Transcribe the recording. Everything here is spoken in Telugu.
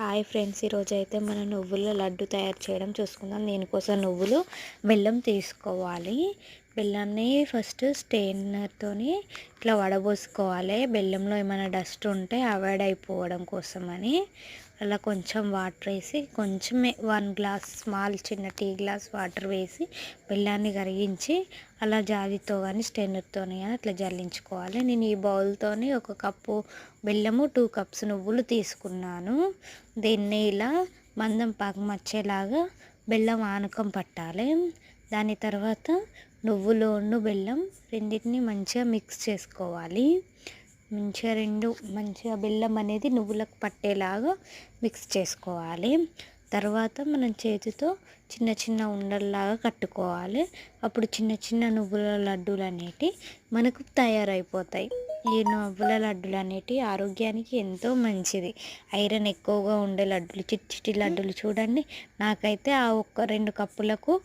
హాయ్ ఫ్రెండ్స్, ఈరోజైతే మనం నువ్వుల లడ్డు తయారు చేయడం చూసుకుందాం. దీనికోసం నువ్వులు, బెల్లం తీసుకోవాలి. బెల్లాన్ని ఫస్ట్ స్టెయినర్తోని ఇట్లా వడబోసుకోవాలి. బెల్లంలో ఏమైనా డస్ట్ ఉంటే అవాయిడ్ అయిపోవడం కోసమని అలా కొంచెం వాటర్ వేసి, కొంచెమే 1 గ్లాస్ స్మాల్ చిన్న టీ గ్లాస్ వాటర్ వేసి బెల్లాన్ని కరిగించి అలా జాలితో కానీ స్టెయినర్తోని కానీ అట్లా జల్లించుకోవాలి. నేను ఈ బౌల్తోని 1 కప్పు బెల్లము, 2 కప్స్ నువ్వులు తీసుకున్నాను. దీన్ని ఇలా మందం పాకం వచ్చేలాగా బెల్లం ఆనకం పట్టాలి. దాని తర్వాత నువ్వులు బెల్లం రెండింటిని మంచిగా మిక్స్ చేసుకోవాలి. మంచిగా బెల్లం అనేది నువ్వులకు పట్టేలాగా మిక్స్ చేసుకోవాలి. తర్వాత మనం చేతితో చిన్న చిన్న ఉండల్లాగా కట్టుకోవాలి. అప్పుడు చిన్న చిన్న నువ్వుల లడ్డూలు అనేటివి మనకు తయారైపోతాయి. ఈ నువ్వుల లడ్డూలు అనేటివి ఆరోగ్యానికి ఎంతో మంచిది. ఐరన్ ఎక్కువగా ఉండే లడ్డూలు, చిట్టి చిట్టి లడ్డూలు చూడండి. నాకైతే ఆ 2 కప్పులకు